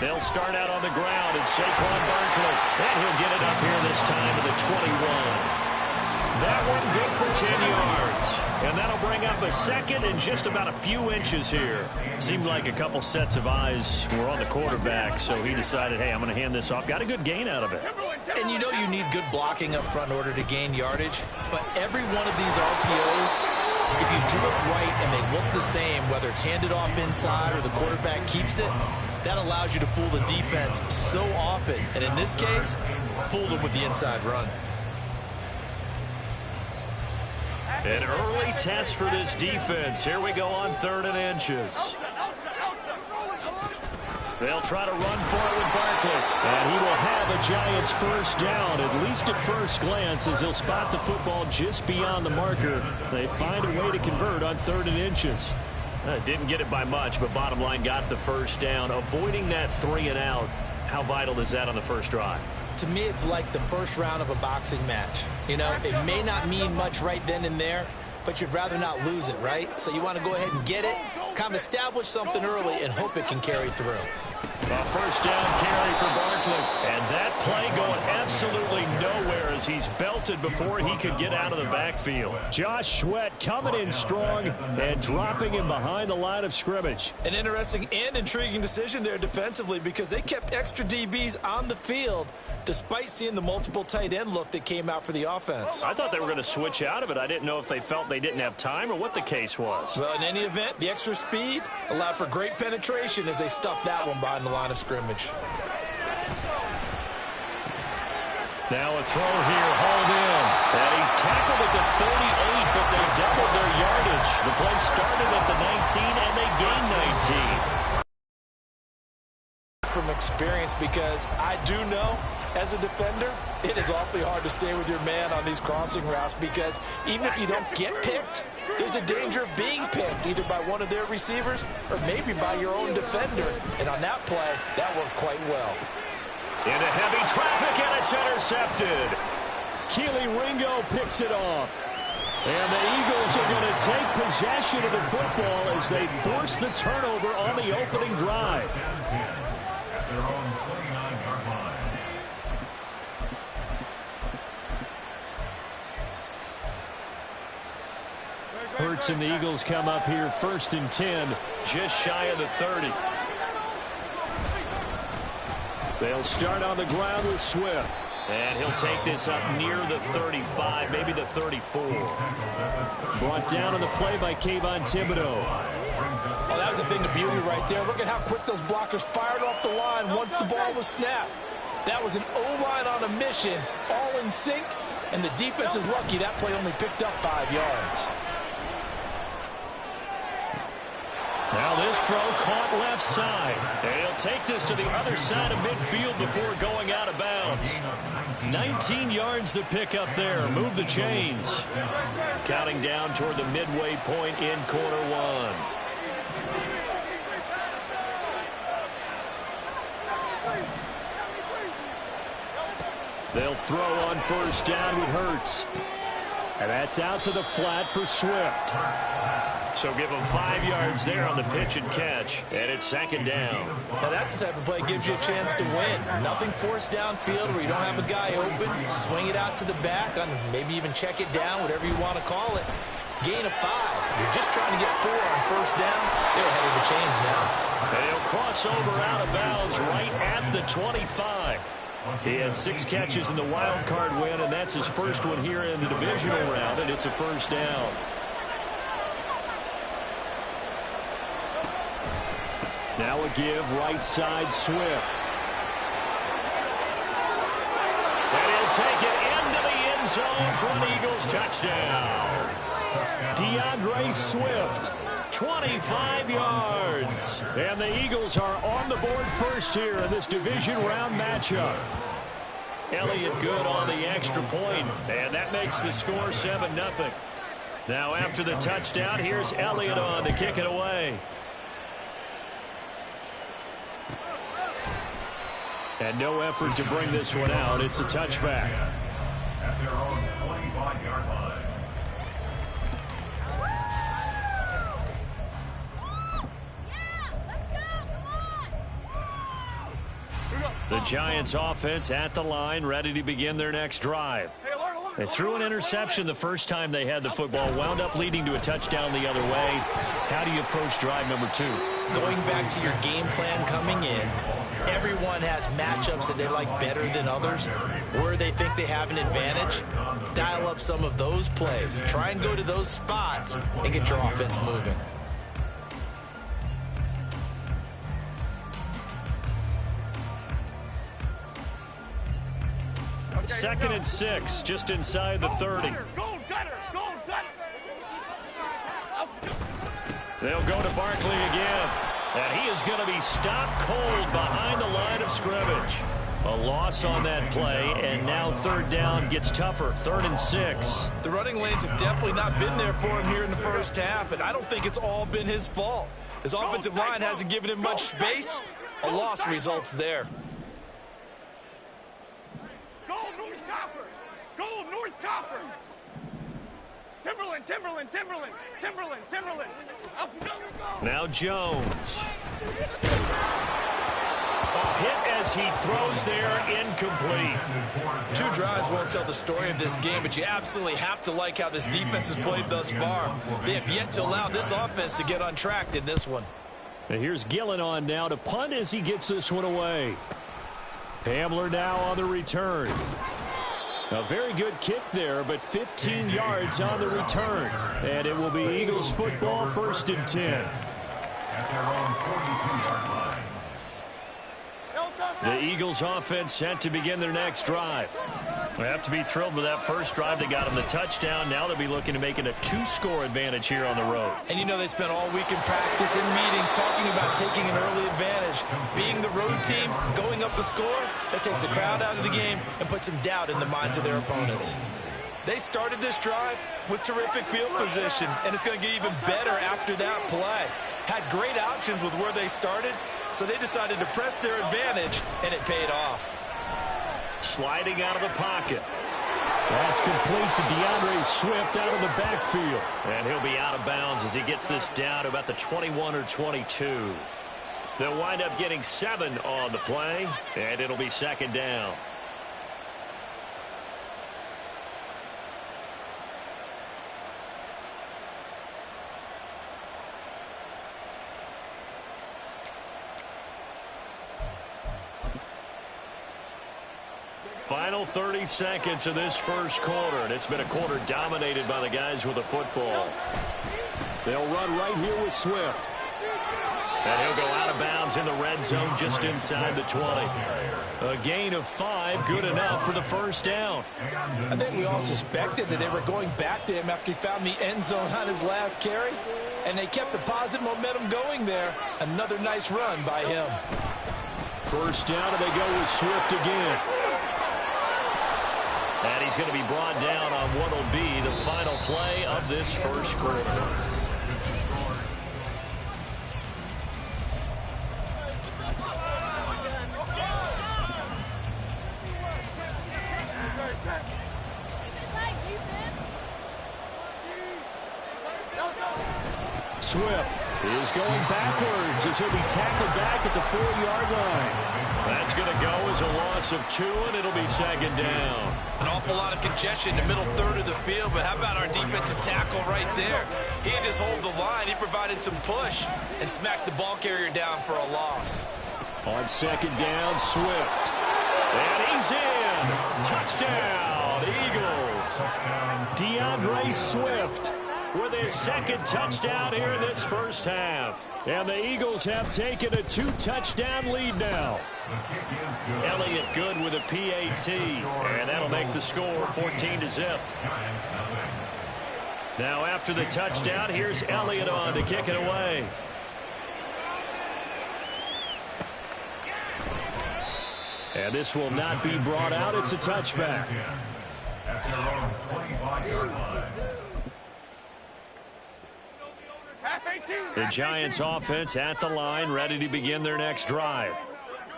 They'll start out on the ground, and Saquon Barkley. And he'll get it up here this time to the 21. That one good for 10 yards. And that'll bring up a second and just about a few inches here. Seemed like a couple sets of eyes were on the quarterback, so he decided, hey, I'm going to hand this off. Got a good gain out of it. And you know you need good blocking up front in order to gain yardage. But every one of these RPOs, if you do it right and they look the same, whether it's handed off inside or the quarterback keeps it, that allows you to fool the defense so often. And in this case, fooled them with the inside run. An early test for this defense. Here we go on 3rd and inches. They'll try to run for it with Barkley. And he will have a Giants first down, at least at first glance, as he'll spot the football just beyond the marker. They find a way to convert on 3rd and inches. Didn't get it by much, but bottom line got the first down. Avoiding that 3 and out, how vital is that on the first drive? To me, it's like the first round of a boxing match. You know, it may not mean much right then and there, but you'd rather not lose it, right? So you want to go ahead and get it, kind of establish something early, and hope it can carry through. A first down carry for Barkley. And that play going absolutely nowhere as he's belted before he could get out of the backfield. Josh Sweat coming in strong and dropping him behind the line of scrimmage. An interesting and intriguing decision there defensively because they kept extra DBs on the field despite seeing the multiple tight end look that came out for the offense. I thought they were going to switch out of it. I didn't know if they felt they didn't have time or what the case was. Well, in any event, the extra speed allowed for great penetration as they stuffed that one behind the line of scrimmage. Now a throw here, hauled in. And he's tackled at the 38, but they doubled their yardage. The play started at the 19, and they gained 19. From experience, because I do know as a defender it is awfully hard to stay with your man on these crossing routes, because even if you don't get picked, there's a danger of being picked either by one of their receivers or maybe by your own defender. And on that play, that worked quite well. Into heavy traffic, and it's intercepted. Keely Ringo picks it off. And the Eagles are going to take possession of the football as they force the turnover on the opening drive. Hurts and the Eagles come up here 1st and 10, just shy of the 30. They'll start on the ground with Swift. And he'll take this up near the 35, maybe the 34. Brought down on the play by Kayvon Thibodeaux. Oh, that was a thing of beauty right there. Look at how quick those blockers fired off the line once the ball was snapped. That was an O-line on a mission, all in sync, and the defense is lucky that play only picked up 5 yards. Now this throw caught left side. And he'll take this to the other side of midfield before going out of bounds. 19 yards to pick up there. Move the chains. Counting down toward the midway point in quarter one. They'll throw on first down with Hurts. And that's out to the flat for Swift. So give them 5 yards there on the pitch and catch. And it's 2nd down. Now that's the type of play that gives you a chance to win. Nothing forced downfield where you don't have a guy open. Swing it out to the back, and maybe even check it down, whatever you want to call it. Gain of 5. You're just trying to get 4 on first down. They're ahead of the chains now. And he'll cross over out of bounds right at the 25. He had 6 catches in the wild card win, and that's his first one here in the divisional round, and it's a first down. Now a give right side Swift. And he'll take it into the end zone for an Eagles touchdown. DeAndre Swift, 25 yards. And the Eagles are on the board first here in this division round matchup. Elliott good on the extra point, and that makes the score 7-0. Now after the touchdown, here's Elliott on to kick it away. And no effort to bring this one out. It's a touchback. At their own 25-yard line. The Giants offense at the line, ready to begin their next drive. They threw an interception the first time they had the football, wound up leading to a touchdown the other way. How do you approach drive number 2? Going back to your game plan coming in, everyone has matchups that they like better than others, where they think they have an advantage. Dial up some of those plays. Try and go to those spots and get your offense moving. Second and 6, just inside the 30. They'll go to Barkley again. And he is going to be stopped cold behind the line of scrimmage. A loss on that play, and now third down gets tougher. 3rd and 6. The running lanes have definitely not been there for him here in the first half, and I don't think it's all been his fault. His offensive line hasn't given him much space. A loss results there. Timberland. Now Jones. A hit as he throws there, incomplete. 2 drives won't tell the story of this game, but you absolutely have to like how this defense has played thus far. They have yet to allow this offense to get on track in this one. And here's Gillen on now to punt as he gets this one away. Hamler now on the return. A very good kick there, but 15 yards on the return. And it will be Eagles football, 1st and 10. The Eagles offense set to begin their next drive. They have to be thrilled with that first drive. They got them the touchdown. Now they'll be looking to make it a 2-score advantage here on the road. And you know they spent all week in practice and meetings talking about taking an early advantage. Being the road team, going up a score, that takes the crowd out of the game and puts some doubt in the minds of their opponents. They started this drive with terrific field position, and it's going to get even better after that play. Had great options with where they started, so they decided to press their advantage, and it paid off. Sliding out of the pocket. That's complete to DeAndre Swift out of the backfield. And he'll be out of bounds as he gets this down to about the 21 or 22. They'll wind up getting 7 on the play, and it'll be 2nd down. Final 30 seconds of this first quarter, and it's been a quarter dominated by the guys with the football. They'll run right here with Swift. And he'll go out of bounds in the red zone just inside the 20. A gain of 5, good enough for the first down. I think we all suspected that they were going back to him after he found the end zone on his last carry, and they kept the positive momentum going there. Another nice run by him. First down, and they go with Swift again. And he's going to be brought down on what will be the final play of this first quarter. Swift is going backwards as he'll be tackled back at the 4-yard line. That's going to go as a loss of 2, and it'll be 2nd down. An awful lot of congestion in the middle third of the field, but how about our defensive tackle right there? He didn't just hold the line. He provided some push and smacked the ball carrier down for a loss. On 2nd down, Swift. And he's in. Touchdown, Eagles. DeAndre Swift with his 2nd touchdown here in this first half. And the Eagles have taken a 2-touchdown lead now. Elliott good with a PAT, and that'll make the score 14-0. Now after the touchdown, here's Elliott on to kick it away. And this will not be brought out. It's a touchback. The Giants offense at the line, ready to begin their next drive.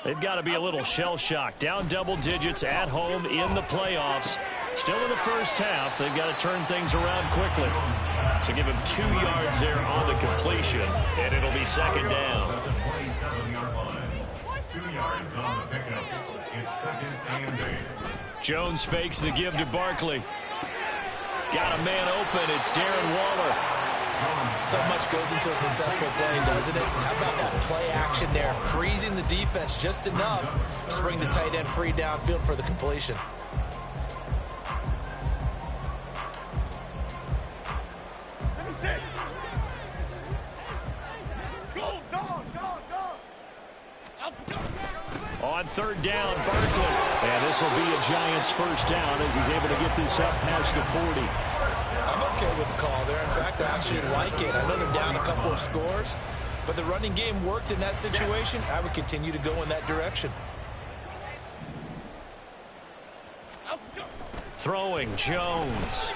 They've got to be a little shell-shocked. Down double digits at home in the playoffs. Still in the first half. They've got to turn things around quickly. So give him 2 yards there on the completion, and it'll be 2nd down. 2 yards on the pickup. It's 2nd and 8. Jones fakes the give to Barkley. Got a man open. It's Darren Waller. So much goes into a successful play, doesn't it? How about that play action there? Freezing the defense just enough to bring the tight end free downfield for the completion. On 3rd down, Barkley. And this will be a Giants first down as he's able to get this up past the 40. I'm okay with the call there. In fact, I actually like it. I know they're down a couple of scores, but the running game worked in that situation. I would continue to go in that direction. Throwing, Jones.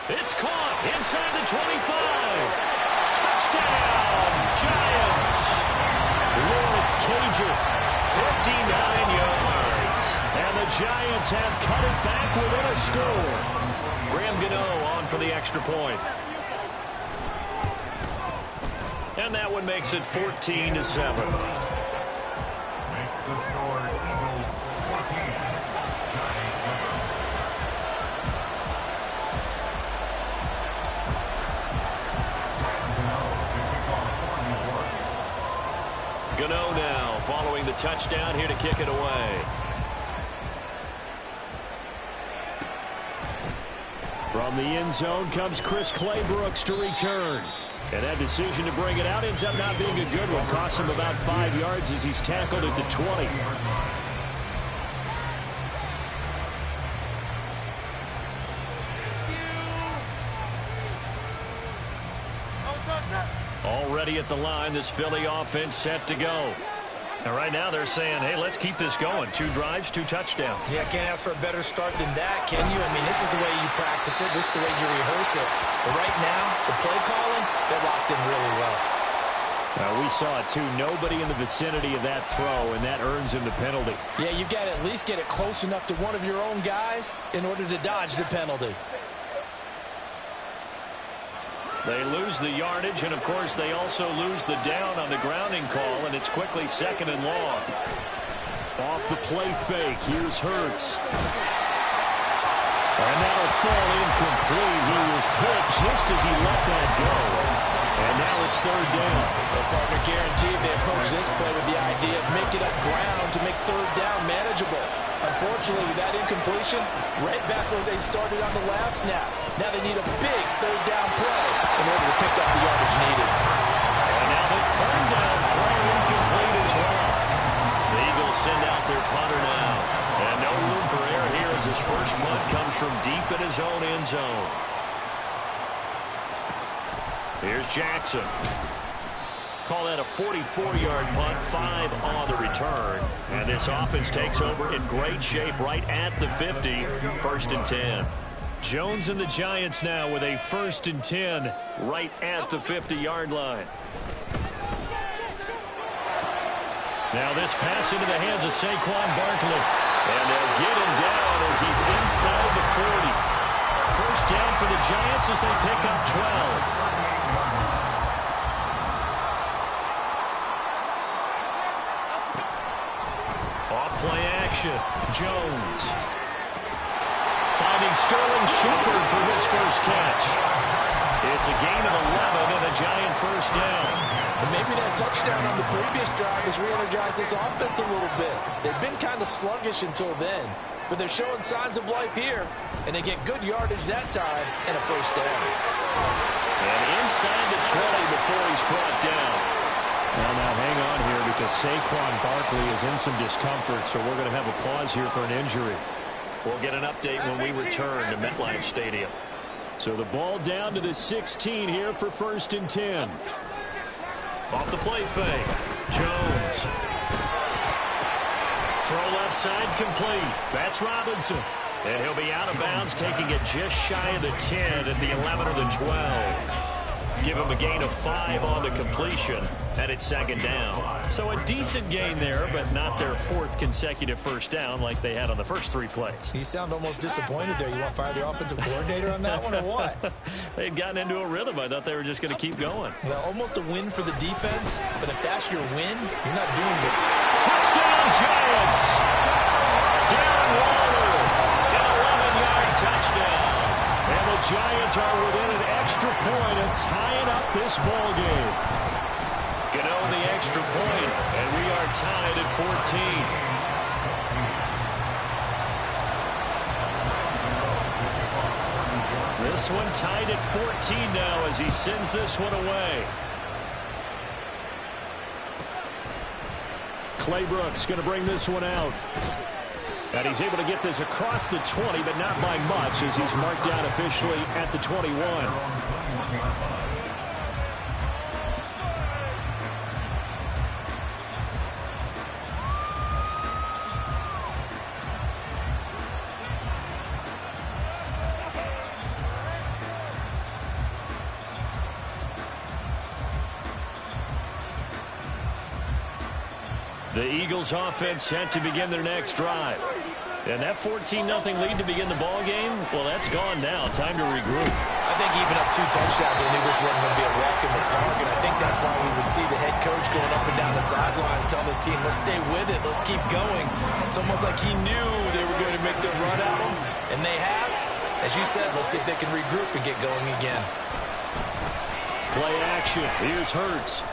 It's caught inside the 25. Touchdown, Giants. Lawrence Cager, 59 yards. And the Giants have cut it back within a score. Graham Gano on for the extra point. And that one makes it 14-7. Makes the score Eagles 14, Giants 7. Gano now following the touchdown here to kick it away. From the end zone comes Chris Claybrooks to return. And that decision to bring it out ends up not being a good one. Costs him about 5 yards as he's tackled at the 20. Already at the line, this Philly offense set to go. And right now they're saying, hey, let's keep this going. 2 drives, 2 touchdowns. Yeah, can't ask for a better start than that, can you? I mean, this is the way you practice it. This is the way you rehearse it. But right now, the play calling, they're locked in really well. We saw it, too. Nobody in the vicinity of that throw, and that earns him the penalty. Yeah, you've got to at least get it close enough to one of your own guys in order to dodge the penalty. They lose the yardage, and, of course, they also lose the down on the grounding call, and it's quickly 2nd and long. Off the play fake, here's Hurts. And that'll fall incomplete. He was hit just as he let that go. And now it's 3rd down. The partner guaranteed they approach this play with the idea of making up ground to make 3rd down manageable. Unfortunately, with that incompletion, right back where they started on the last snap. Now they need a big 3rd down play in order to pick up the yardage needed. And now the 3rd down throw incomplete as well. The Eagles send out their punter now. And no room for error here as his first punt comes from deep in his own end zone. Here's Jackson. Call that a 44-yard punt, 5 on the return. And this offense takes over in great shape right at the 50, 1st and 10. Jones and the Giants now with a 1st and 10 right at the 50-yard line. Now this pass into the hands of Saquon Barkley. And they'll get him down as he's inside the 40. First down for the Giants as they pick up 12. Play action. Jones. Finding Sterling Shepard for his first catch. It's a gain of 11 and a Giant first down. And maybe that touchdown on the previous drive has re-energized this offense a little bit. They've been kind of sluggish until then, but they're showing signs of life here, and they get good yardage that time and a first down. And inside the 20 before he's brought down. Well, now hang on here because Saquon Barkley is in some discomfort, so we're going to have a pause here for an injury. We'll get an update when we return to MetLife Stadium. So the ball down to the 16 here for 1st and 10. Off the play fake. Jones. Throw left side complete. That's Robinson. And he'll be out of bounds, taking it just shy of the 10 at the 11 or the 12. give him a gain of 5 on the completion, and it's second down. So a decent gain there, but not their 4th consecutive first down like they had on the first 3 plays. You sound almost disappointed there. You want to fire the offensive coordinator on that one or what? They had gotten into a rhythm. I thought they were just going to keep going. Well, almost a win for the defense, but if that's your win, you're not doing it. Touchdown, Giants! Darren Waller, an 11-yard touchdown. And the Giants are within an extra point of tying up this ball game. Gano the extra point, and we are tied at 14. This one tied at 14 now as he sends this one away. Clay Brooks going to bring this one out. And he's able to get this across the 20, but not by much as he's marked down officially at the 21. The Eagles offense set to begin their next drive. And that 14-0 lead to begin the ball game, well, that's gone now. Time to regroup. I think even up 2 touchdowns, they knew this wasn't going to be a walk in the park, and I think that's why we would see the head coach going up and down the sidelines telling his team, let's stay with it, let's keep going. It's almost like he knew they were going to make their run at him, and they have. As you said, let's see if they can regroup and get going again. Play action. Here's Hurts.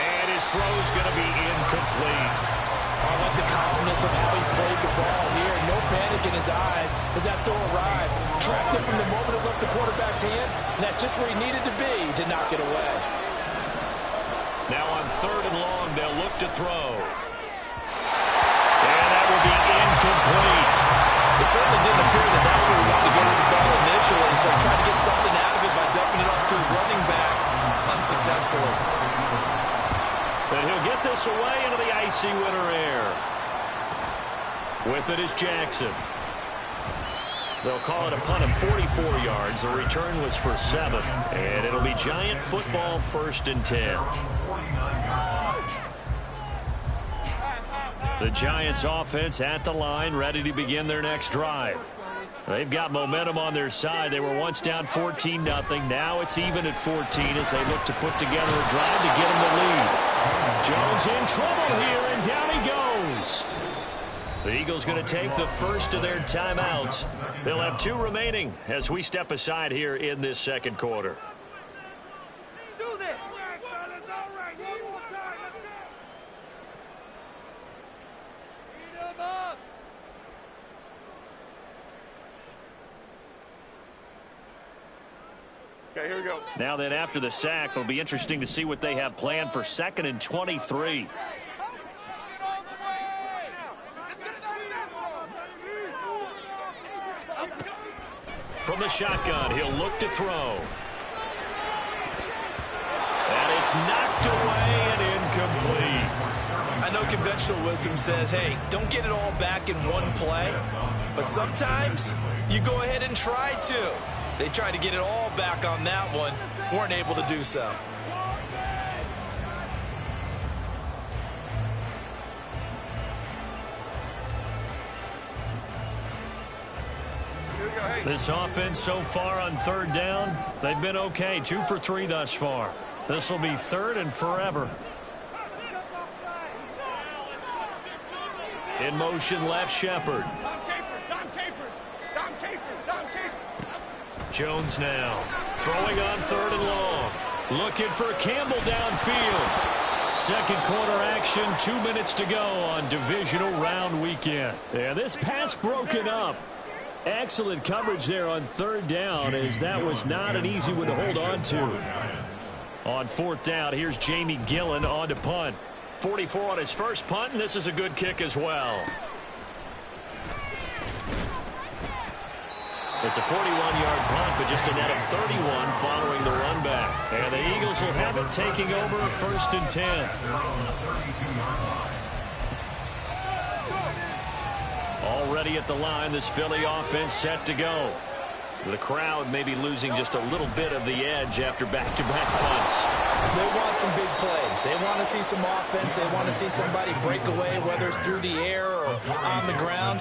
And his throw's going to be incomplete. I like the calmness of how he played the ball here. No panic in his eyes as that throw arrived. Tracked it from the moment it left the quarterback's hand, and that's just where he needed to be to knock it away. Now on 3rd and long, they'll look to throw. And that will be incomplete. It certainly didn't appear that that's where he wanted to go with the ball initially, so he tried to get something out of it by dumping it off to his running back unsuccessfully. But he'll get this away into the icy winter air. With it is Jackson. They'll call it a punt of 44 yards. The return was for 7. And it'll be Giant football 1st and 10. The Giants offense at the line, ready to begin their next drive. They've got momentum on their side. They were once down 14-0. Now it's even at 14 as they look to put together a drive to get them the lead. Jones in trouble here, and down he goes. The Eagles going to take the first of their timeouts. They'll have 2 remaining as we step aside here in this second quarter. Do this. All right, one more time. Let's go. Beat him up. Okay, here we go. Now then, after the sack, it'll be interesting to see what they have planned for 2nd and 23. From the shotgun, he'll look to throw. And it's knocked away and incomplete. I know conventional wisdom says, hey, don't get it all back in one play. But sometimes you go ahead and try to. They tried to get it all back on that one. Weren't able to do so. This offense so far on 3rd down, they've been okay. 2 for 3 thus far. This will be 3rd and forever. In motion, left Shepard. Jones now throwing on 3rd and long. Looking for Campbell downfield. Second quarter action, 2 minutes to go on divisional round weekend. And this pass broken up. Excellent coverage there on 3rd down, as that was not an easy one to hold on to. On 4th down, here's Jamie Gillen on to punt. 44 on his first punt, and this is a good kick as well. It's a 41-yard punt, but just a net of 31 following the run back. And the Eagles will have it taking over 1st and 10. Already at the line, this Philly offense set to go. The crowd may be losing just a little bit of the edge after back-to-back punts. They want some big plays. They want to see some offense. They want to see somebody break away, whether it's through the air or on the ground.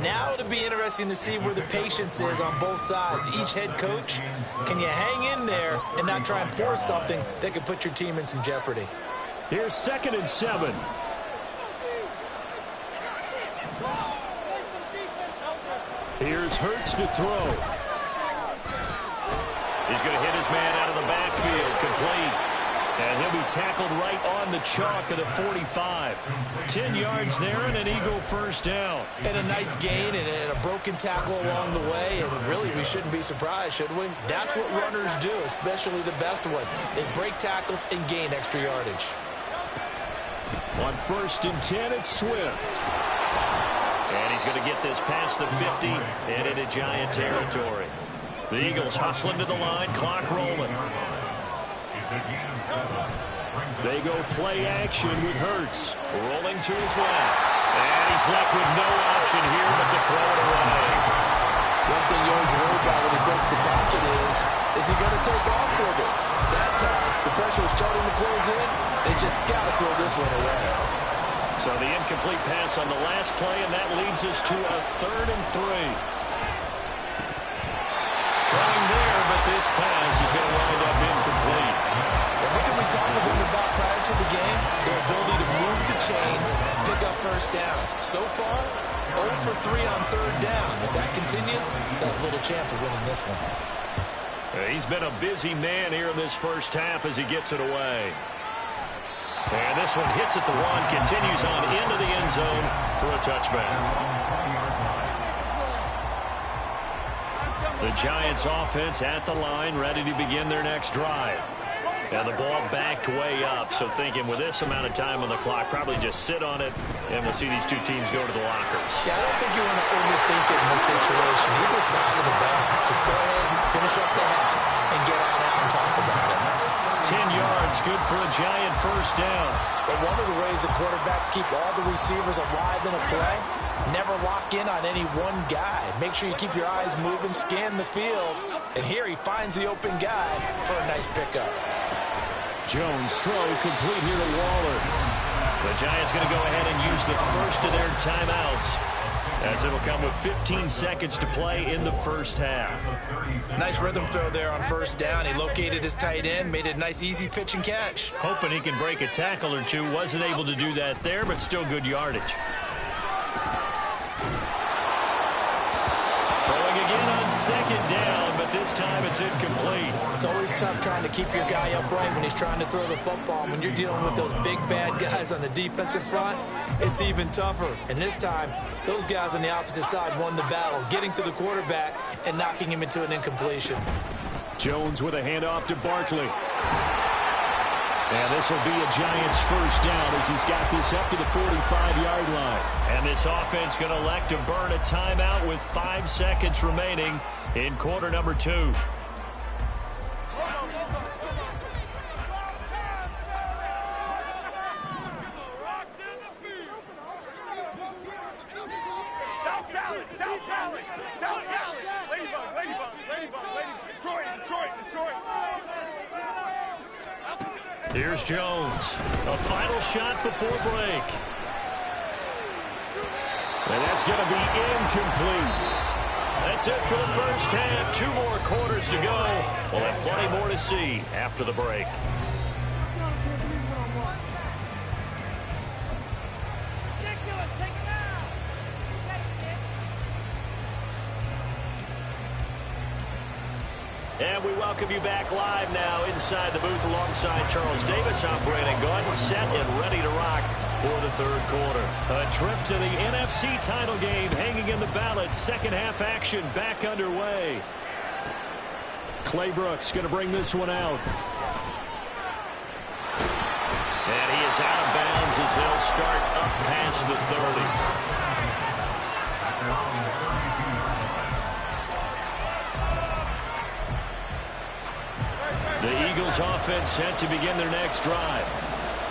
Now it'll be interesting to see where the patience is on both sides. Each head coach, can you hang in there and not try and force something that could put your team in some jeopardy? Here's 2nd and 7. Here's Hurts to throw. He's going to hit his man out of the backfield, complete. And he'll be tackled right on the chalk of the 45. 10 yards there and an Eagle first down. And a nice gain and a broken tackle along the way. And really, we shouldn't be surprised, should we? That's what runners do, especially the best ones. They break tackles and gain extra yardage. On 1st and 10, it's Swift. And he's going to get this past the 50 and into Giant territory. The Eagles hustling to the line, clock rolling. They go play action with Hurts. Rolling to his left. And he's left with no option here but to throw it away. One thing you always worry about when he breaks the pocket is he going to take off with it? That time, the pressure is starting to close in. They just got to throw this one away. So the incomplete pass on the last play, and that leads us to a 3rd and 3. Throwing there, but this pass is going to wind up incomplete. And what did we talk with them about prior to the game? Their ability to move the chains, pick up first downs. So far, 0 for 3 on 3rd down. If that continues, they'll have little chance of winning this one. He's been a busy man here in this first half as he gets it away. And this one hits at the 1, continues on into the end zone for a touchback. The Giants offense at the line, ready to begin their next drive. And the ball backed way up, so thinking with this amount of time on the clock, probably just sit on it, and we'll see these two teams go to the lockers. Yeah, I don't think you want to overthink it in this situation. Either side of the ball. Just go ahead and finish up the half and get on out and talk about it. 10 yards, good for a Giant first down. But one of the ways that quarterbacks keep all the receivers alive in a play, never lock in on any one guy. Make sure you keep your eyes moving, scan the field. And here he finds the open guy for a nice pickup. Jones throw complete here to Waller. The Giants going to go ahead and use the first of their timeouts, as it'll come with 15 seconds to play in the first half. Nice rhythm throw there on first down. He located his tight end, made a nice easy pitch and catch. Hoping he can break a tackle or two. Wasn't able to do that there, but still good yardage. Throwing again on 2nd down, but this time it's incomplete. It's always tough trying to keep your guy upright when he's trying to throw the football. When you're dealing with those big bad guys on the defensive front, it's even tougher. And this time, those guys on the opposite side won the battle, getting to the quarterback and knocking him into an incompletion. Jones with a handoff to Barkley. And this will be a Giants first down as he's got this up to the 45-yard line. And this offense going to elect to burn a timeout with 5 seconds remaining in quarter number 2. Here's Jones. A final shot before break. And that's going to be incomplete. That's it for the first half. 2 more quarters to go. We'll have plenty more to see after the break. And we welcome you back live now inside the booth alongside Charles Davis. I'm Brandon Gunn, set and ready to rock for the third quarter. A trip to the NFC title game hanging in the balance. Second half action back underway. Clay Brooks going to bring this one out. And he is out of bounds as they'll start up past the 30. The Eagles offense set to begin their next drive.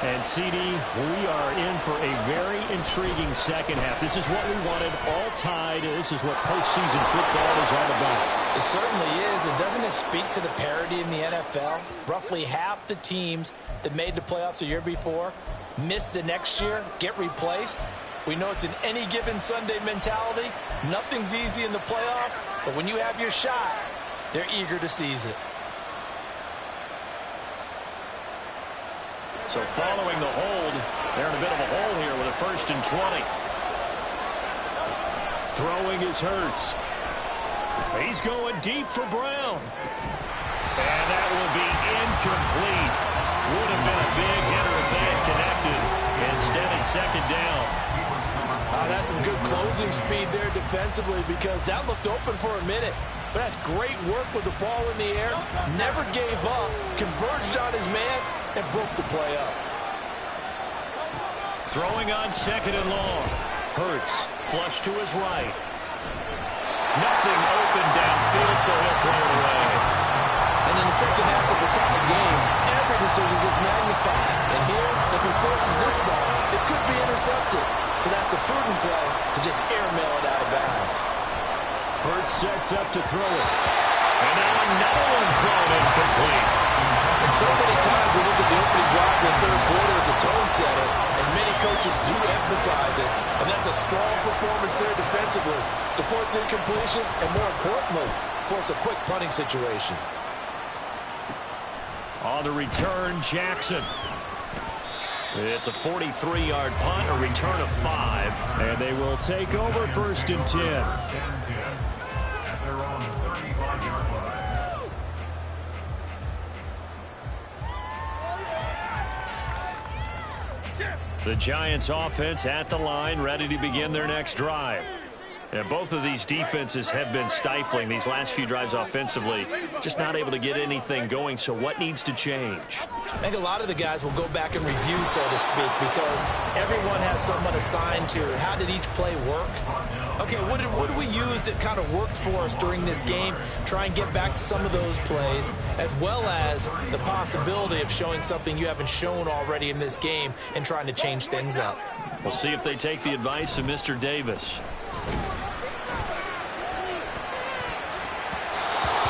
And, CD, we are in for a very intriguing second half. This is what we wanted, all tied. This is what postseason football is all about. It certainly is. And doesn't it speak to the parity in the NFL? Roughly half the teams that made the playoffs the year before miss the next year, get replaced. We know it's an any given Sunday mentality. Nothing's easy in the playoffs, but when you have your shot, they're eager to seize it. So following the hold, they're in a bit of a hole here with a 1st and 20. Throwing is Hurts. He's going deep for Brown. And that will be incomplete. Would have been a big hitter if they had connected. Instead, it's 2nd down. That's some good closing speed there defensively because that looked open for a minute. But that's great work with the ball in the air. Never gave up. Converged on his man and broke the play up. Throwing on 2nd and long. Hurts flush to his right. Nothing open downfield, so he'll throw it away. And in the second half of the tie game, every decision gets magnified. And here, if he forces this ball, it could be intercepted. So that's the prudent play to just airmail it out of bounds. Hurts sets up to throw it. And now another one thrown incomplete. And so many times we look at the opening drive in the third quarter as a tone setter, and many coaches do emphasize it. And that's a strong performance there defensively to force incompletion and, more importantly, force a quick punting situation. On the return, Jackson. It's a 43-yard punt, a return of 5, and they will take over 1st and 10. At their own 35-yard line. The Giants offense at the line, ready to begin their next drive. And both of these defenses have been stifling these last few drives offensively. Just not able to get anything going, so what needs to change? I think a lot of the guys will go back and review, so to speak, because everyone has someone assigned to how did each play work. Okay, what did we use that kind of worked for us during this game? Try and get back to some of those plays, as well as the possibility of showing something you haven't shown already in this game and trying to change things up. We'll see if they take the advice of Mr. Davis.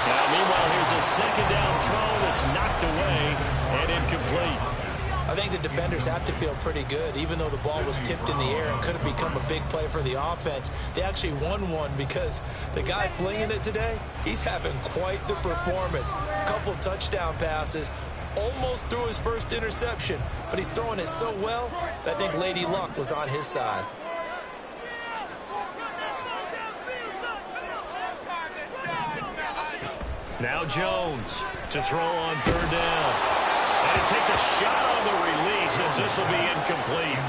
Now, meanwhile, here's a 2nd down throw that's knocked away and incomplete. I think the defenders have to feel pretty good, even though the ball was tipped in the air and could have become a big play for the offense. They actually won one because the guy flinging it today, he's having quite the performance. A couple of touchdown passes, almost threw his first interception, but he's throwing it so well that I think Lady Luck was on his side. Now Jones to throw on 3rd down. And it takes a shot on the release as this will be incomplete.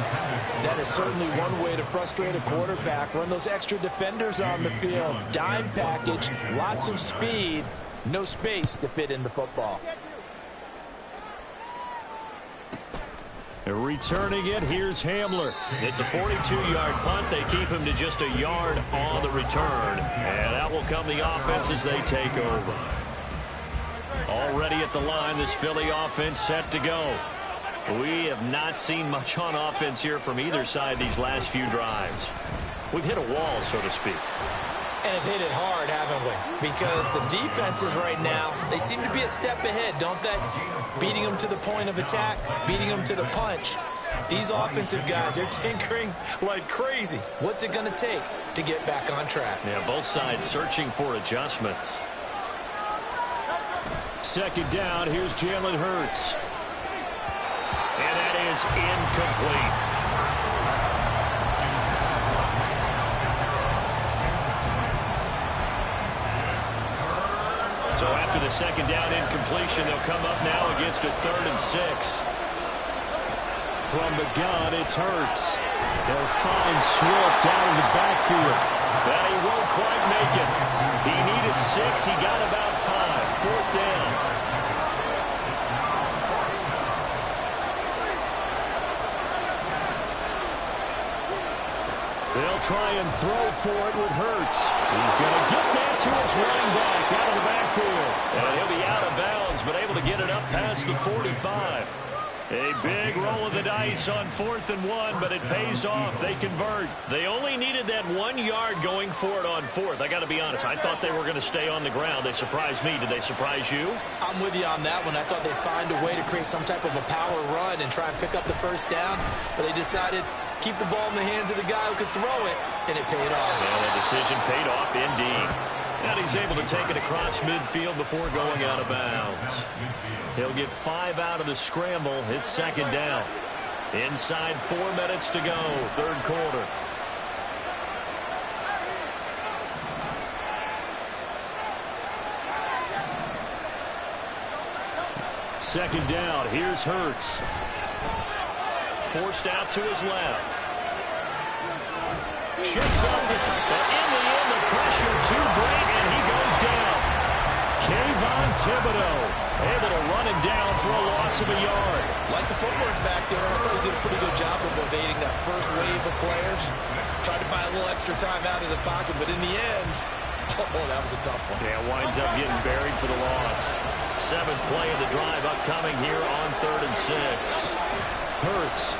That is certainly one way to frustrate a quarterback. Run those extra defenders on the field. Dime package, lots of speed, no space to fit in the football. Returning it, here's Hamler. It's a 42-yard punt. They keep him to just a yard on the return. And that will come the offense as they take over. Already at the line, this Philly offense set to go. We have not seen much on offense here from either side these last few drives. We've hit a wall, so to speak. And have hit it hard, haven't we? Because the defenses right now, they seem to be a step ahead, don't they? Beating them to the point of attack, beating them to the punch. These offensive guys, they're tinkering like crazy. What's it going to take to get back on track? Yeah, both sides searching for adjustments. 2nd down, here's Jalen Hurts. And that is incomplete. So after the 2nd down incompletion, they'll come up now against a 3rd and 6. From the gun, it's Hurts. They'll find Swift out in the backfield. But he won't quite make it. He needed 6. He got about 5. 4th down. They'll try and throw for it with Hurts. He's going to get that to his running back out of the backfield. And he'll be out of bounds, but able to get it up past the 45. A big roll of the dice on 4th and 1, but it pays off. They convert. They only needed that 1 yard going for it on 4th. I got to be honest. I thought they were going to stay on the ground. They surprised me. Did they surprise you? I'm with you on that one. I thought they'd find a way to create some type of a power run and try and pick up the first down, but they decided keep the ball in the hands of the guy who could throw it, and it paid off. Yeah, that decision paid off indeed. And he's able to take it across midfield before going out of bounds. He'll get 5 out of the scramble. It's 2nd down. Inside 4 minutes to go, 3rd quarter. Second down. Here's Hurts. Forced out to his left. Shifts off this, but in the end, the pressure too great, and he goes down. Kayvon Thibodeau able to run him down for a loss of a yard. Like the footwork back there, I thought he did a pretty good job of evading that first wave of players. Tried to buy a little extra time out of the pocket, but in the end, oh, that was a tough one. Yeah, winds up getting buried for the loss. 7th play of the drive upcoming here on 3rd and 6. Hurts.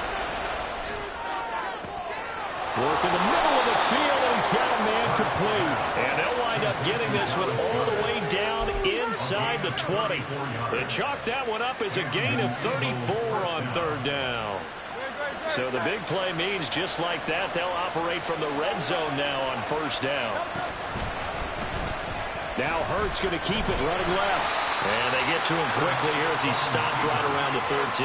Work in the middle of the field, and he's got a man complete. And they'll wind up getting this one all the way down inside the 20. They chalk that one up as a gain of 34 on 3rd down. So the big play means just like that, they'll operate from the red zone now on 1st down. Now Hurts going to keep it running left. And they get to him quickly here as he's stopped right around the 13.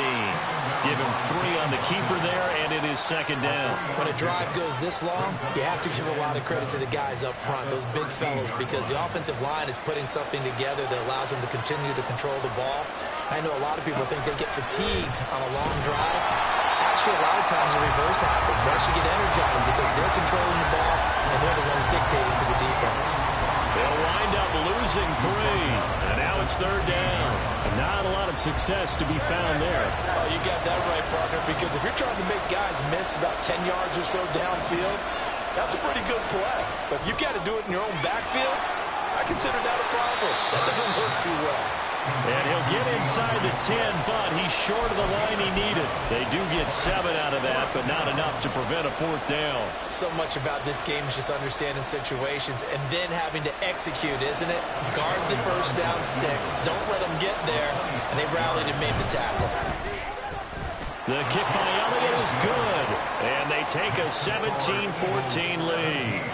Give him 3 on the keeper there, and it is 2nd down. When a drive goes this long, you have to give a lot of credit to the guys up front, those big fellas, because the offensive line is putting something together that allows them to continue to control the ball. I know a lot of people think they get fatigued on a long drive. Actually, a lot of times the reverse happens. They actually get energized because they're controlling the ball, and they're the ones dictating to the defense. They'll wind up losing 3. And now it's 3rd down. Not a lot of success to be found there. Oh, you got that right, partner, because if you're trying to make guys miss about 10 yards or so downfield, that's a pretty good play. But if you've got to do it in your own backfield, I consider that a problem. That doesn't work too well. And he'll get inside the 10, but he's short of the line he needed. They do get 7 out of that, but not enough to prevent a 4th down. So much about this game is just understanding situations and then having to execute, isn't it? Guard the first down sticks. Don't let them get there. And they rallied and made the tackle. The kick by Elliott is good. And they take a 17-14 lead.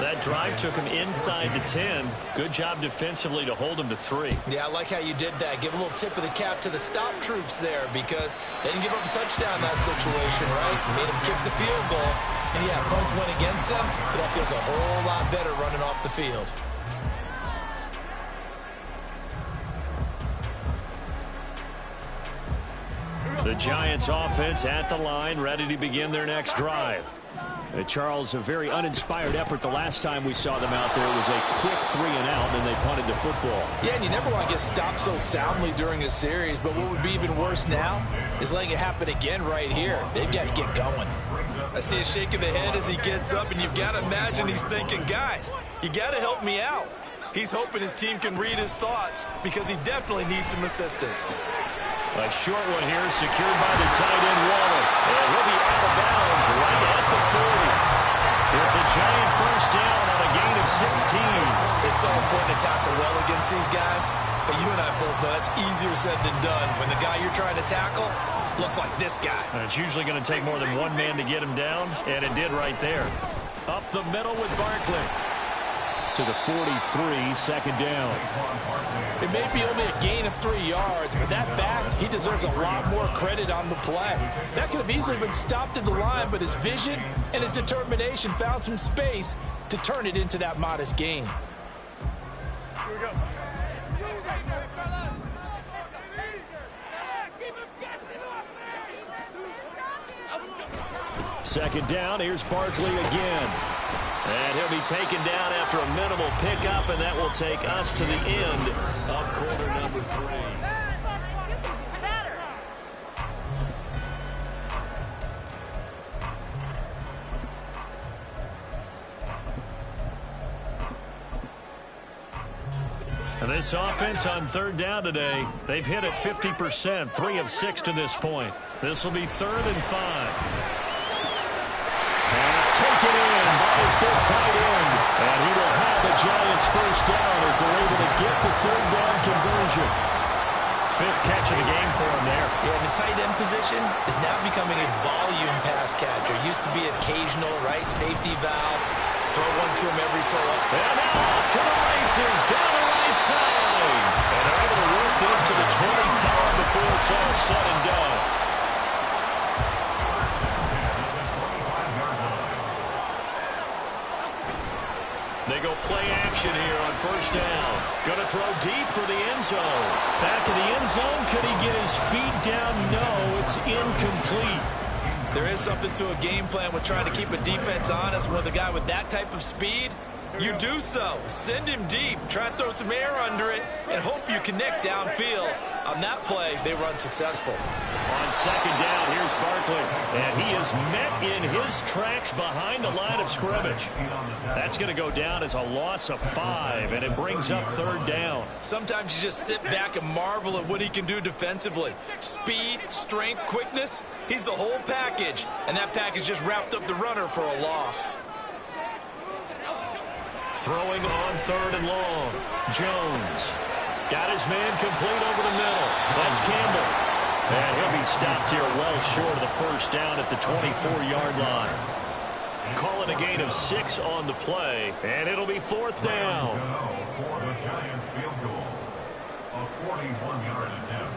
That drive took him inside the 10. Good job defensively to hold him to 3. Yeah, I like how you did that. Give a little tip of the cap to the stop troops there because they didn't give up a touchdown in that situation, right? Made them kick the field goal. And, yeah, points went against them, but that feels a whole lot better running off the field. The Giants offense at the line, ready to begin their next drive. Charles, a very uninspired effort the last time we saw them out there. It was a quick 3 and out, and they punted the football. Yeah, and you never want to get stopped so soundly during a series, but what would be even worse now is letting it happen again right here. They've got to get going. I see a shake of the head as he gets up, and you've got to imagine he's thinking, guys, you got to help me out. He's hoping his team can read his thoughts because he definitely needs some assistance. A short one here, secured by the tight end Waller. And he'll be out of bounds right at the 40. It's a giant first down on a gain of 16. It's so important to tackle well against these guys, but you and I both know that's easier said than done. When the guy you're trying to tackle looks like this guy. And it's usually going to take more than one man to get him down, and it did right there. Up the middle with Barkley. To the 43, 2nd down. It may be only a gain of 3 yards, but that back, he deserves a lot more credit on the play. That could have easily been stopped at the line, but his vision and his determination found some space to turn it into that modest gain. Here we go. 2nd down, here's Barkley again. And he'll be taken down after a minimal pickup, and that will take us to the end of quarter number 3. This offense on third down today, they've hit it 50%, 3 of 6 to this point. This will be 3rd and 5. And it's taken in by his big tight end. And he will have the Giants first down as they're able to get the 3rd down conversion. 5th catch of the game for him there. Yeah, and the tight end position is now becoming a volume pass catcher. Used to be occasional, right, safety valve. Throw one to him every so often. And now off to the races, down the right side. And they're able to work this to the 25 before it's all said and done. They go play action here on first down. Going to throw deep for the end zone. Back in the end zone. Could he get his feet down? No, it's incomplete. There is something to a game plan with trying to keep a defense honest. When the guy with that type of speed, you do so. Send him deep. Try and throw some air under it and hope you connect downfield. On that play, they were unsuccessful. On second down, here's Barkley. And he is met in his tracks behind the line of scrimmage. That's going to go down as a loss of 5, and it brings up 3rd down. Sometimes you just sit back and marvel at what he can do defensively. Speed, strength, quickness, he's the whole package. And that package just wrapped up the runner for a loss. Throwing on 3rd and long. Jones. Got his man complete over the middle. That's Campbell. And he'll be stopped here well short of the first down at the 24-yard line. Calling a gain of 6 on the play, and it'll be 4th down. For the Giants field goal, a 41-yard attempt.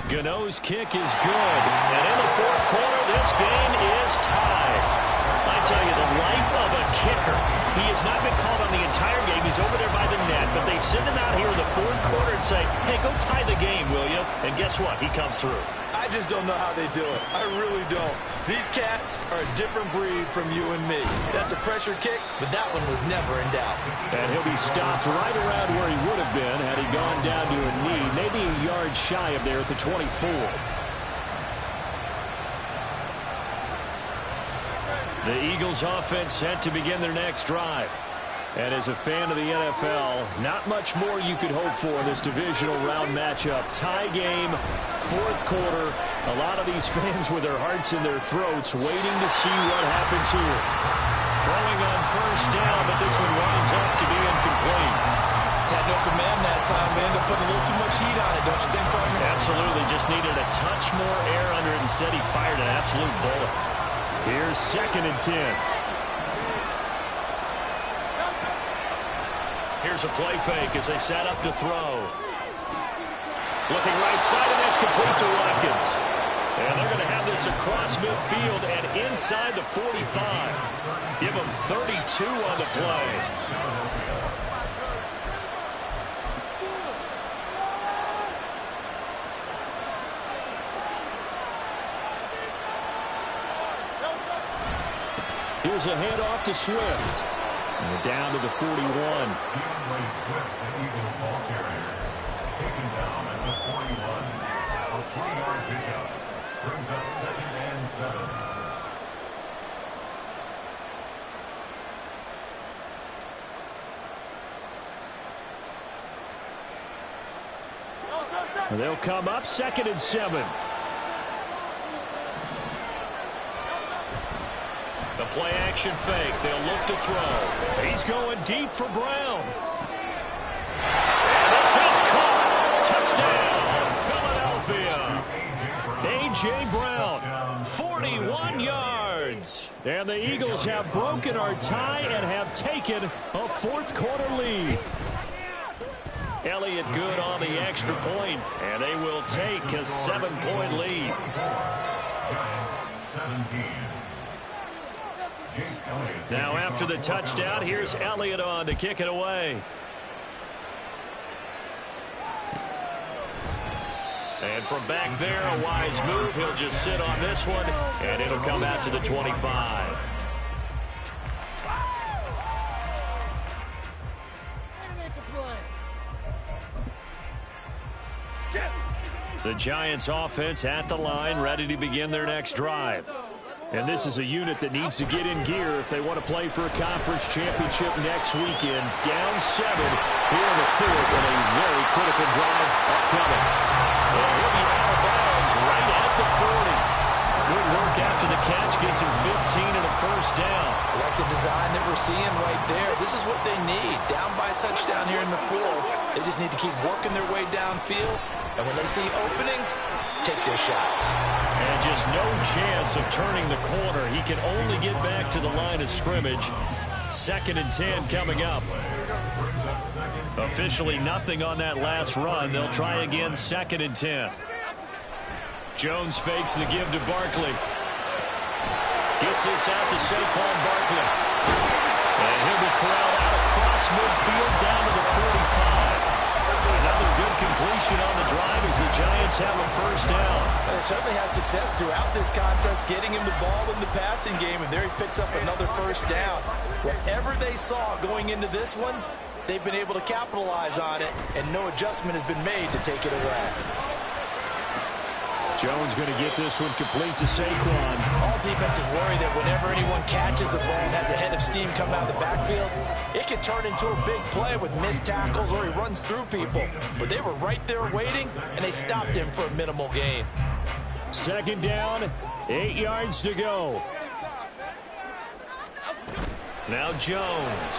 Gano's kick is good. And in the 4th quarter, this game is tied. I tell you, the life of a kicker. He has not been called on the entire game. He's over there by the net. But they send him out here in the 4th quarter and say, hey, go tie the game, will you? And guess what? He comes through. I just don't know how they do it. I really don't. These cats are a different breed from you and me. That's a pressure kick, but that one was never in doubt. And he'll be stopped right around where he would have been had he gone down to a knee, maybe a yard shy of there at the 24. The Eagles offense set to begin their next drive. And as a fan of the NFL, not much more you could hope for in this divisional round matchup. Tie game, 4th quarter. A lot of these fans with their hearts in their throats waiting to see what happens here. Throwing on first down, but this one winds up to be incomplete. Had no command that time, man. To put a little too much heat on it, don't you think, partner? Absolutely. Just needed a touch more air under it. Instead, he fired an absolute bullet. Here's 2nd and 10. Here's a play fake as they set up to throw. Looking right side, and that's complete to Watkins. And they're going to have this across midfield and inside the 45. Give them 32 on the play. Here's a handoff to Swift. And we're down to the 41. DeAndre Swift, the Eagles ball carrier, taken down at the 41. A 3-yard pickup brings up 2nd and 7. They'll come up 2nd and 7. The play action fake. They'll look to throw. He's going deep for Brown. And this is caught. Touchdown, Philadelphia. A.J. Brown, 41 yards. And the Eagles have broken our tie and have taken a 4th quarter lead. Elliott good on the extra point, and they will take a 7-point lead. Giants 17. Now after the touchdown, here's Elliott on to kick it away. And from back there, a wise move. He'll just sit on this one, and it'll come out to the 25. The Giants offense at the line, ready to begin their next drive. And this is a unit that needs to get in gear if they want to play for a conference championship next weekend. Down 7 here in the fourth, and a very critical drive upcoming. And he'll be out of bounds right at the 40. Good work after the catch. Gets him 15 and a first down. I like the design that we're seeing right there. This is what they need. Down by a touchdown here in the fourth. They just need to keep working their way downfield. And when they see openings, take their shots. And just no chance of turning the corner. He can only get back to the line of scrimmage. 2nd and 10 coming up. Officially nothing on that last run. They'll try again 2nd and 10. Jones fakes the give to Barkley. Gets this out to Saquon Barkley. And he'll be corralled out across midfield down to the 45. Another good completion on the drive as the Giants have a first down. They certainly had success throughout this contest, getting him the ball in the passing game, and there he picks up another first down. Whatever they saw going into this one, they've been able to capitalize on it, and no adjustment has been made to take it away. Jones going to get this one complete to Saquon. All defenses worry that whenever anyone catches the ball and has a head of steam come out of the backfield, it can turn into a big play with missed tackles or he runs through people. But they were right there waiting, and they stopped him for a minimal gain. 2nd down, 8 yards to go. Now Jones.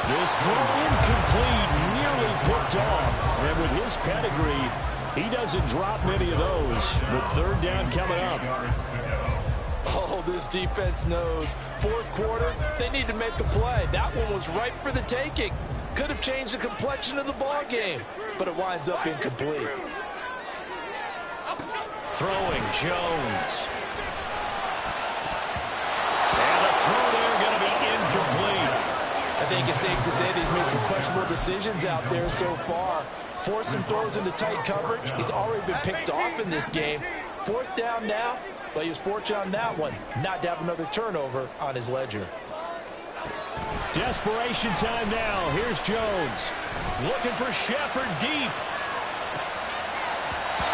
This throw incomplete, nearly picked off. And with his pedigree, he doesn't drop many of those. But 3rd down coming up. Oh, this defense knows. 4th quarter, they need to make a play. That one was ripe for the taking. Could have changed the complexion of the ball game, but it winds up incomplete. Throwing Jones. And the throw there going to be incomplete. I think it's safe to say that he's made some questionable decisions out there so far. Forced some throws into tight coverage. He's already been picked off in this game. 4th down now, but he was fortunate on that one not to have another turnover on his ledger. Desperation time now. Here's Jones. Looking for Shepard deep.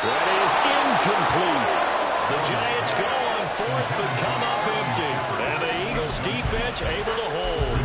That is incomplete. The Giants go on 4th, but come up empty. And the Eagles defense able to hold.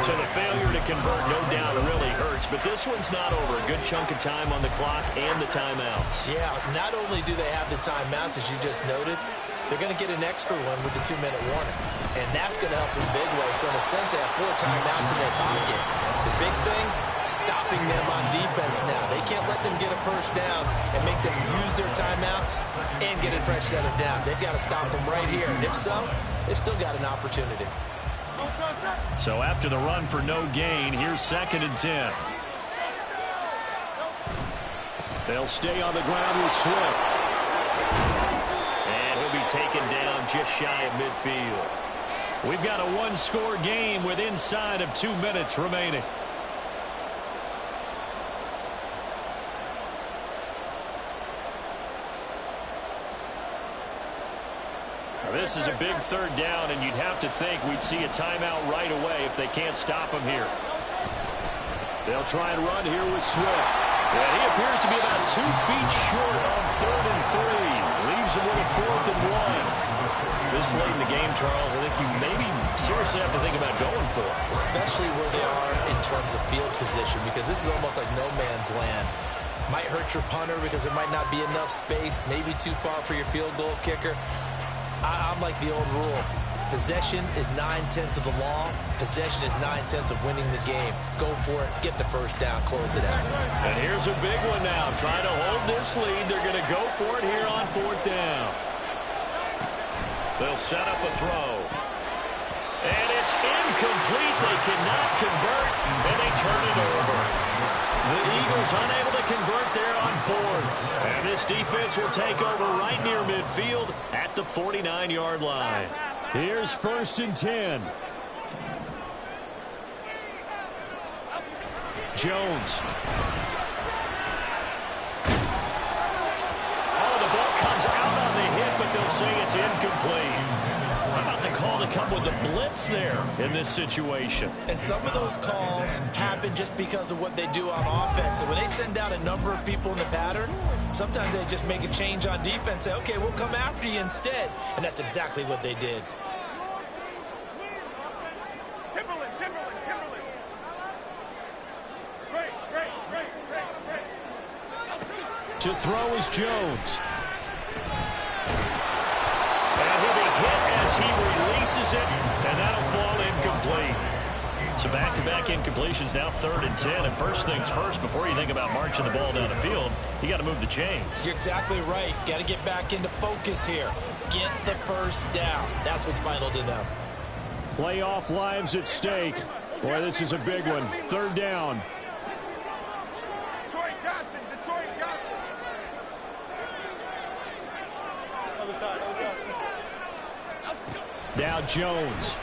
So the failure to convert, no doubt, really hurts. But this one's not over. A good chunk of time on the clock and the timeouts. Yeah, not only do they have the timeouts, as you just noted, they're going to get an extra one with the 2-minute warning. And that's going to help in a big way. So in a sense, they have 4 timeouts in their pocket. The big thing, stopping them on defense now. They can't let them get a first down and make them use their timeouts and get a fresh set of downs. They've got to stop them right here. And if so, they've still got an opportunity. So after the run for no gain, here's 2nd and 10. They'll stay on the ground with Swift. And he'll be taken down just shy of midfield. We've got a 1-score game with inside of 2 minutes remaining. This is a big 3rd down, and you'd have to think we'd see a timeout right away if they can't stop him here. They'll try and run here with Swift. And he appears to be about 2 feet short on 3rd and 3. Leaves him with a 4th and 1. This late in the game, Charles, I think you maybe seriously have to think about going for it. Especially where they are in terms of field position, because this is almost like no man's land. Might hurt your punter because there might not be enough space, maybe too far for your field goal kicker. I'm like the old rule. Possession is 9/10 of the law. Possession is 9/10 of winning the game. Go for it. Get the first down. Close it out. And here's a big one now. Trying to hold this lead. They're going to go for it here on 4th down. They'll set up a throw. And it's incomplete. They cannot convert, and they turn it over. The Eagles unable to convert there on 4th. And this defense will take over right near midfield at the 49-yard line. Here's 1st and 10. Jones. Oh, the ball comes out on the hit, but they'll say it's incomplete. How about the call to come gone with the blitz there in this situation. And some of those calls happen just because of what they do on offense. And when they send out a number of people in the pattern, sometimes they just make a change on defense, say, okay, we'll come after you instead. And that's exactly what they did. To throw is Jones. And he'll be hit as he releases it, and that'll fall incomplete. So back-to-back incompletions, now 3rd and 10. And first things first, before you think about marching the ball down the field, you got to move the chains. You're exactly right. Got to get back into focus here. Get the first down. That's what's vital to them. Playoff lives at stake. Boy, this is a big one. 3rd down. Detroit Johnson. Now Jones.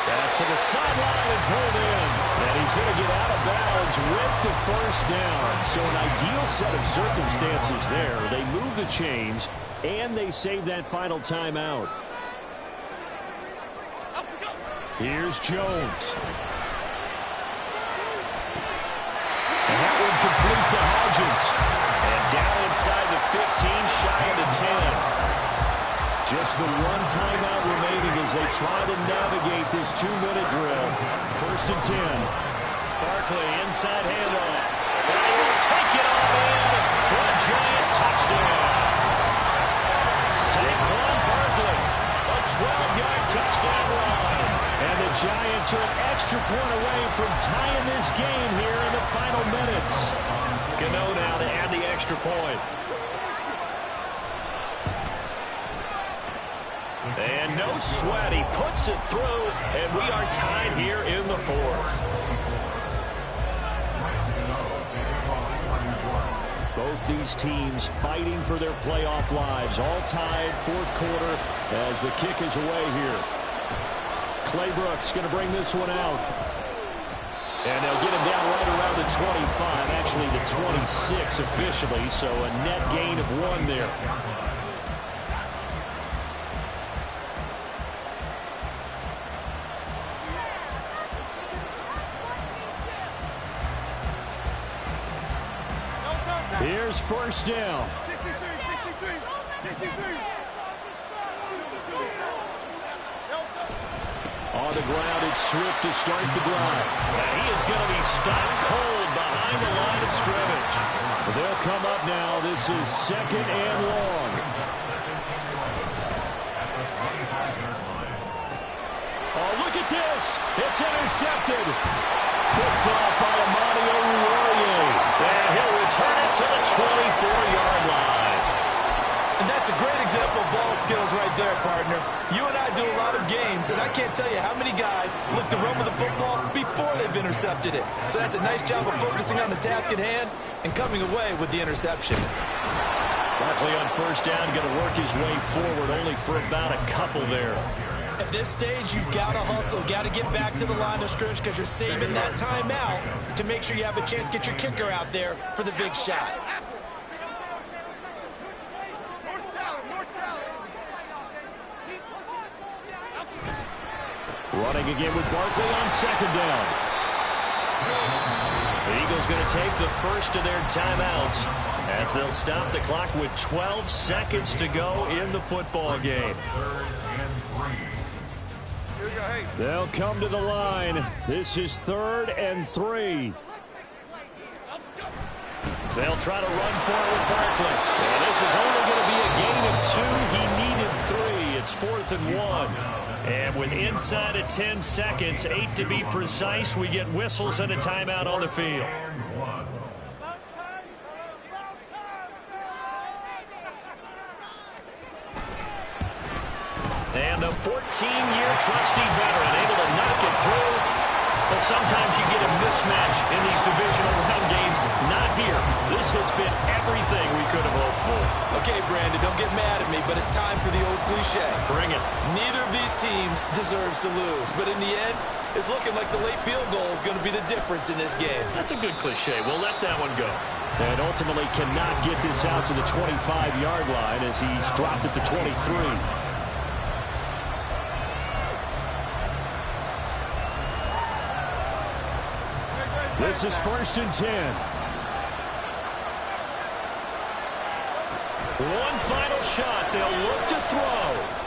Pass to the sideline and pulled in. And he's going to get out of bounds with the first down. So an ideal set of circumstances there. They move the chains, and they save that final timeout. Here's Jones. And that one complete to Hodgins. And down inside the 15, shy of the 10. Just the one timeout remaining as they try to navigate this 2-minute drill. 1st and 10. Barkley inside handoff. And he will take it all in for a giant touchdown. Saquon Barkley, a 12-yard touchdown run. And the Giants are an extra point away from tying this game here in the final minutes. Gano now to add the extra point. And no sweat, he puts it through, and we are tied here in the 4th. Both these teams fighting for their playoff lives, all tied 4th quarter as the kick is away here. Claybrooks going to bring this one out. And they'll get him down right around the 25, actually the 26 officially, so a net gain of 1 there. Here's 1st down. On the ground, it's Swift to start the drive. And he is going to be stopped cold behind the line of scrimmage. They'll come up now. This is 2nd and long. Oh, look at this. It's intercepted. Picked off by Amani Oruwariye. And he'll return it to the 24-yard line. And that's a great example of ball skills right there, partner. You and I do a lot of games, and I can't tell you how many guys look to run with the football before they've intercepted it. So that's a nice job of focusing on the task at hand and coming away with the interception. Barkley on 1st down, going to work his way forward, only for about a couple there. At this stage, you've got to hustle, got to get back to the line of scrimmage because you're saving that timeout to make sure you have a chance to get your kicker out there for the big shot. Running again with Barkley on 2nd down. The Eagles going to take the first of their timeouts as they'll stop the clock with 12 seconds to go in the football game. They'll come to the line. This is 3rd and 3. They'll try to run for it with Barkley. And this is only going to be a gain of 2. He needed 3. It's 4th and 1. And with inside of 10 seconds, 8 to be precise, we get whistles and a timeout on the field. And a 14-year trusty veteran able to knock it through. Well, sometimes you get a mismatch in these divisional round games. Not here. This has been everything we could have hoped for. Okay, Brandon, don't get mad at me, but it's time for the old cliche. Bring it. Neither of these teams deserves to lose, but in the end, it's looking like the late field goal is going to be the difference in this game. That's a good cliche. We'll let that one go. And ultimately cannot get this out to the 25-yard line as he's dropped at the 23. This is 1st and 10. One final shot. They'll look to throw.